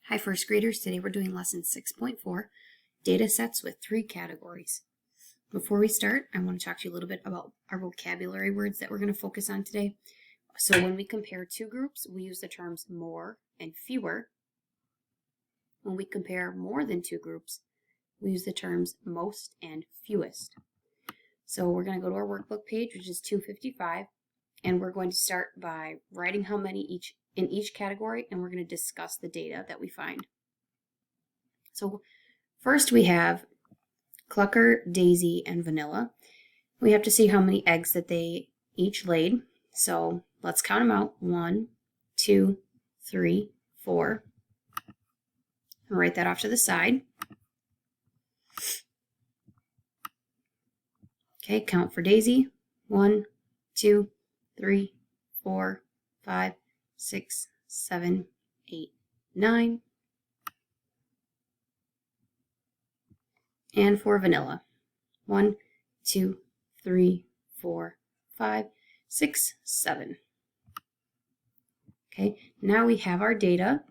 Hi first graders, today we're doing lesson 6.4, data sets with 3 categories. Before we start, I want to talk to you a little bit about our vocabulary words that we're going to focus on today. So when we compare two groups, we use the terms more and fewer. When we compare more than two groups, we use the terms most and fewest. So we're going to go to our workbook page, which is 255, and we're going to start by writing how many in each category, and we're going to discuss the data that we find. So first we have Clucker, Daisy, and Vanilla. We have to see how many eggs that they each laid. So let's count them out. 1, 2, 3, 4. And write that off to the side. Okay, count for Daisy. 1, 2, 3, 4, 5, 6, 7, 8, 9. And for Vanilla, 1, 2, 3, 4, 5, 6, 7. Okay, now we have our data.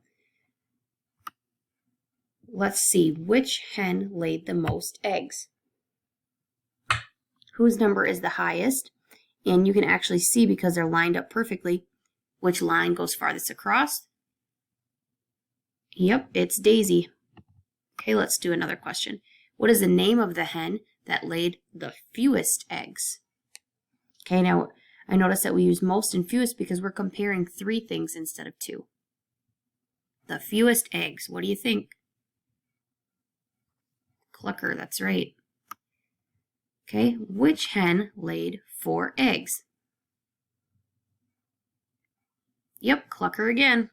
Let's see which hen laid the most eggs. Whose number is the highest? And you can actually see, because they're lined up perfectly, which line goes farthest across. Yep, it's Daisy. Okay, let's do another question. What is the name of the hen that laid the fewest eggs? Okay, now I notice that we use most and fewest because we're comparing 3 things instead of 2. The fewest eggs, what do you think? Clucker, that's right. Okay, which hen laid 4 eggs? Yep, Clucker again.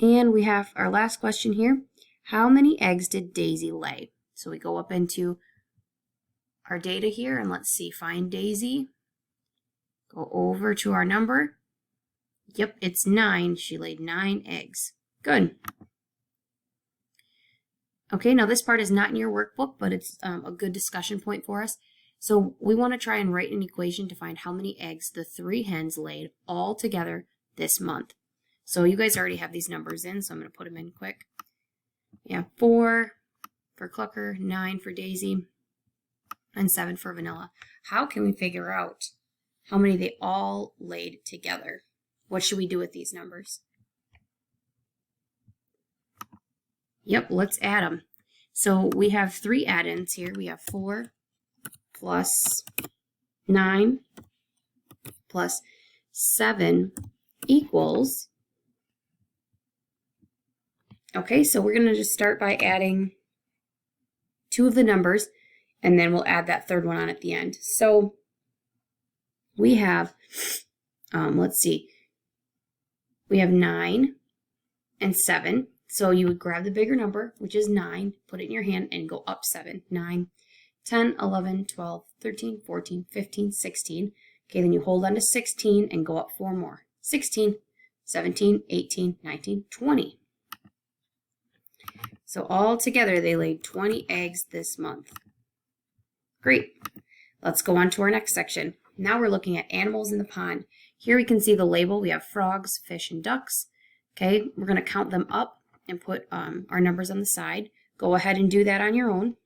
And we have our last question here. How many eggs did Daisy lay? So we go up into our data here and let's see, find Daisy. Go over to our number. Yep, it's 9. She laid 9 eggs. Good. Okay, now this part is not in your workbook, but it's a good discussion point for us. So we want to try and write an equation to find how many eggs the 3 hens laid all together this month. So you guys already have these numbers in, so I'm going to put them in quick. Yeah, 4 for Clucker, 9 for Daisy, and 7 for Vanilla. How can we figure out how many they all laid together? What should we do with these numbers? Yep, let's add them. So we have 3 add-ins here. We have 4 plus 9 plus 7 equals. Okay, so we're going to just start by adding 2 of the numbers, and then we'll add that third one on at the end. So we have, let's see, we have 9 and 7. So you would grab the bigger number, which is 9, put it in your hand, and go up 7. 9, 10, 11, 12, 13, 14, 15, 16. Okay, then you hold on to 16 and go up 4 more. 16, 17, 18, 19, 20. So all together, they laid 20 eggs this month. Great. Let's go on to our next section. Now we're looking at animals in the pond. Here we can see the label. We have frogs, fish, and ducks. Okay, we're going to count them up and put our numbers on the side. Go ahead and do that on your own.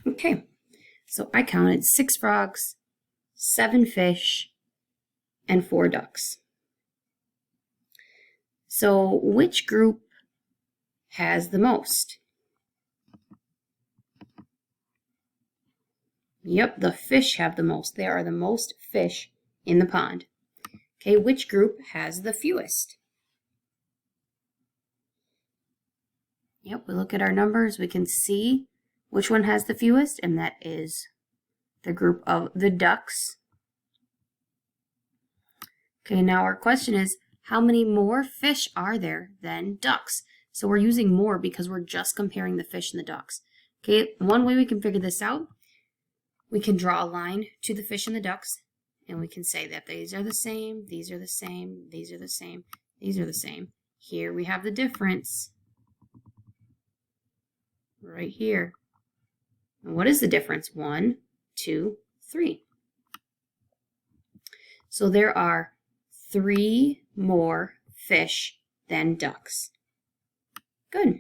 Okay, so I counted 6 frogs, 7 fish, and 4 ducks. So which group has the most? Yep, the fish have the most. There are the most fish in the pond. Okay, which group has the fewest? Yep, we look at our numbers, we can see which one has the fewest, and that is the group of the ducks. Okay, now our question is, how many more fish are there than ducks? So we're using more because we're just comparing the fish and the ducks. Okay, one way we can figure this out, we can draw a line to the fish and the ducks, and we can say that these are the same, these are the same, these are the same, these are the same. Here we have the difference right here. And what is the difference? 1, 2, 3. So there are 3 more fish than ducks. Good.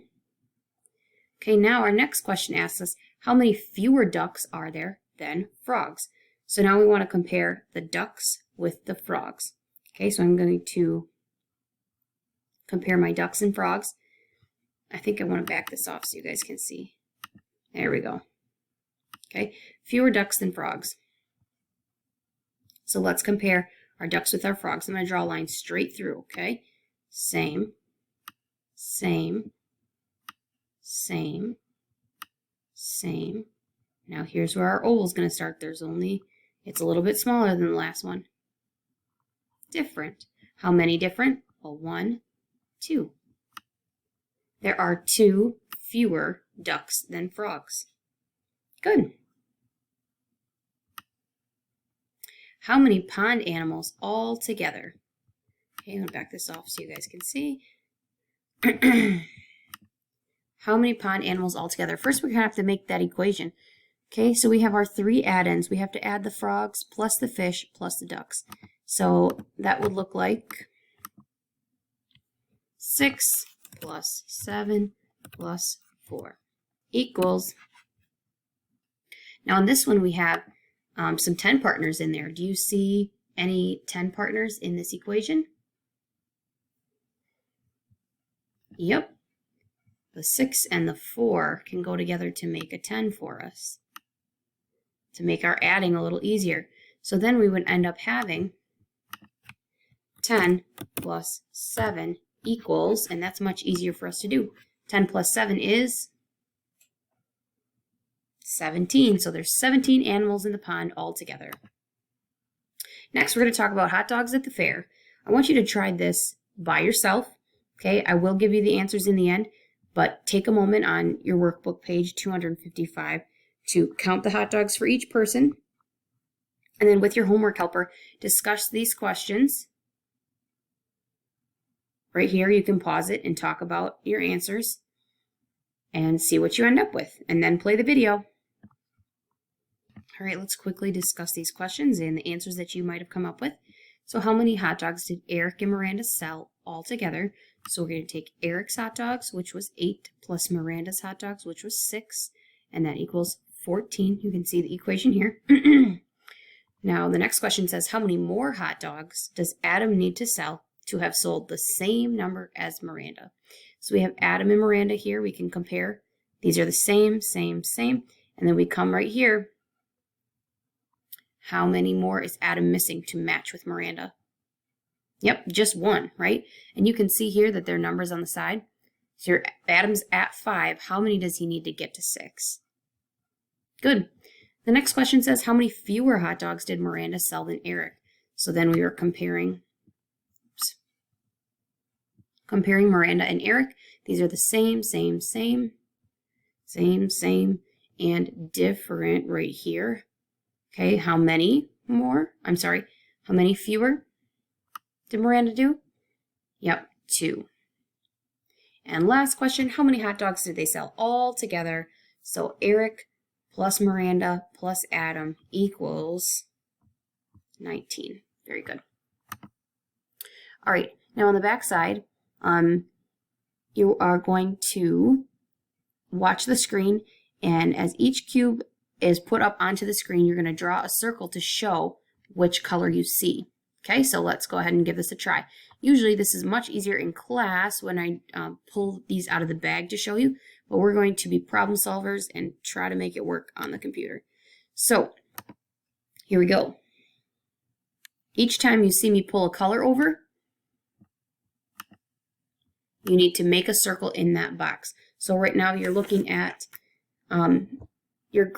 Okay, now our next question asks us, how many fewer ducks are there than frogs? So now we want to compare the ducks with the frogs. Okay, so I'm going to compare my ducks and frogs. I think I want to back this off so you guys can see. There we go. Okay, fewer ducks than frogs. So let's compare our ducks with our frogs. I'm going to draw a line straight through, okay? Same, same, same, same. Now here's where our oval is going to start. It's a little bit smaller than the last one. Different. How many different? Well, 1, 2. There are 2 fewer ducks than frogs. Good. How many pond animals all together? Okay, I'm going to back this off so you guys can see. How many pond animals all together? First, we're going to have to make that equation. Okay, so we have our 3 add-ins. We have to add the frogs plus the fish plus the ducks. So that would look like 6 plus 7 plus 4 equals. Now in this one we have some 10 partners in there. Do you see any 10 partners in this equation? Yep. The 6 and the 4 can go together to make a 10 for us, to make our adding a little easier. So then we would end up having 10 plus 7 equals, and that's much easier for us to do. 10 plus 7 is 17. So there's 17 animals in the pond all together. Next, we're going to talk about hot dogs at the fair. I want you to try this by yourself. Okay, I will give you the answers in the end, but take a moment on your workbook page 255 to count the hot dogs for each person. And then with your homework helper, discuss these questions. Right here, you can pause it and talk about your answers and see what you end up with, and then play the video. All right, let's quickly discuss these questions and the answers that you might have come up with. So how many hot dogs did Eric and Miranda sell all together? So we're going to take Eric's hot dogs, which was 8, plus Miranda's hot dogs, which was 6, and that equals 14. You can see the equation here. Now, the next question says, how many more hot dogs does Adam need to sell to have sold the same number as Miranda? So we have Adam and Miranda here. We can compare. These are the same, same, same. And then we come right here. How many more is Adam missing to match with Miranda? Yep, just 1, right? And you can see here that there are numbers on the side. So Adam's at 5. How many does he need to get to 6? Good. The next question says, how many fewer hot dogs did Miranda sell than Eric? So then we were comparing Miranda and Eric. These are the same, same, same, same, same, and different right here. Okay, how many fewer did Miranda do? Yep, 2. And last question, how many hot dogs did they sell all together? So Eric plus Miranda plus Adam equals 19. Very good. All right, now on the back side, you are going to watch the screen, and as each cube is put up onto the screen, you're going to draw a circle to show which color you see. Okay, so let's go ahead and give this a try. Usually this is much easier in class when I pull these out of the bag to show you, but we're going to be problem solvers and try to make it work on the computer. So here we go. Each time you see me pull a color over, you need to make a circle in that box. So right now you're looking at your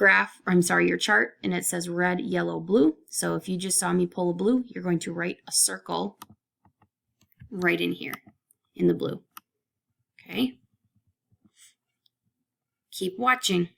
chart, and it says red, yellow, blue. So if you just saw me pull a blue, you're going to write a circle right in here in the blue. Okay. keep watching.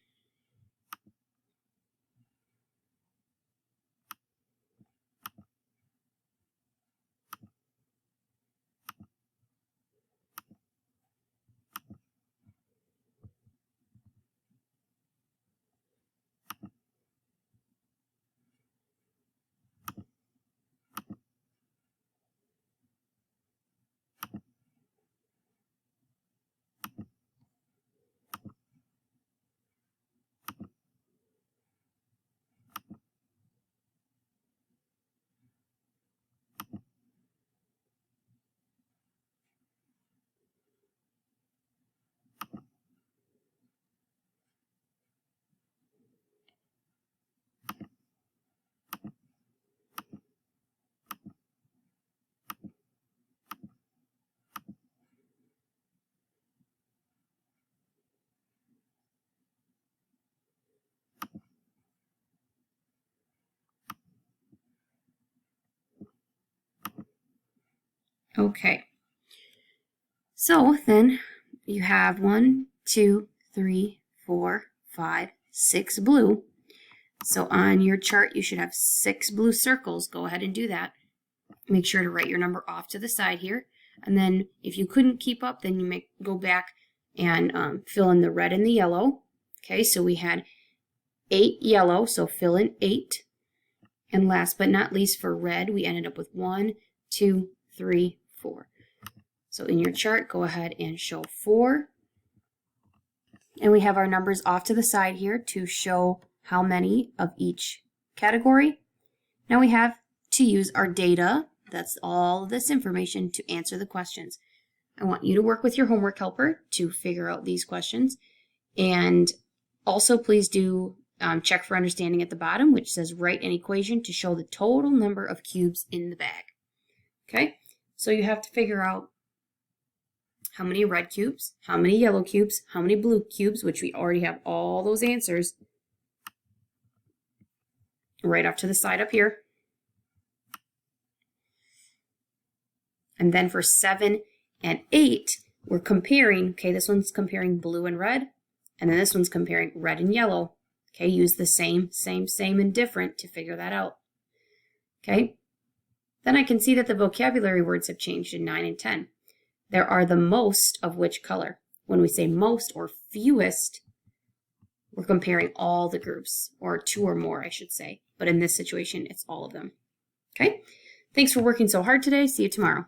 Okay, so then you have 1, 2, 3, 4, 5, 6 blue. So on your chart, you should have 6 blue circles. Go ahead and do that. Make sure to write your number off to the side here. And then if you couldn't keep up, then you go back and fill in the red and the yellow. Okay, so we had 8 yellow, so fill in 8. And last but not least, for red, we ended up with 1, 2, 3, 4. So in your chart, go ahead and show 4. And we have our numbers off to the side here to show how many of each category. Now we have to use our data, that's all of this information, to answer the questions. I want you to work with your homework helper to figure out these questions. And also please do check for understanding at the bottom, which says write an equation to show the total number of cubes in the bag. Okay, so you have to figure out how many red cubes, how many yellow cubes, how many blue cubes, which we already have all those answers right off to the side up here. And then for 7 and 8, we're comparing, okay, this one's comparing blue and red, and then this one's comparing red and yellow. Okay, use the same, and different to figure that out. Okay, then I can see that the vocabulary words have changed in 9 and 10. There are the most of which color. When we say most or fewest, we're comparing all the groups, or 2 or more, I should say. But in this situation, it's all of them. Okay, thanks for working so hard today. See you tomorrow.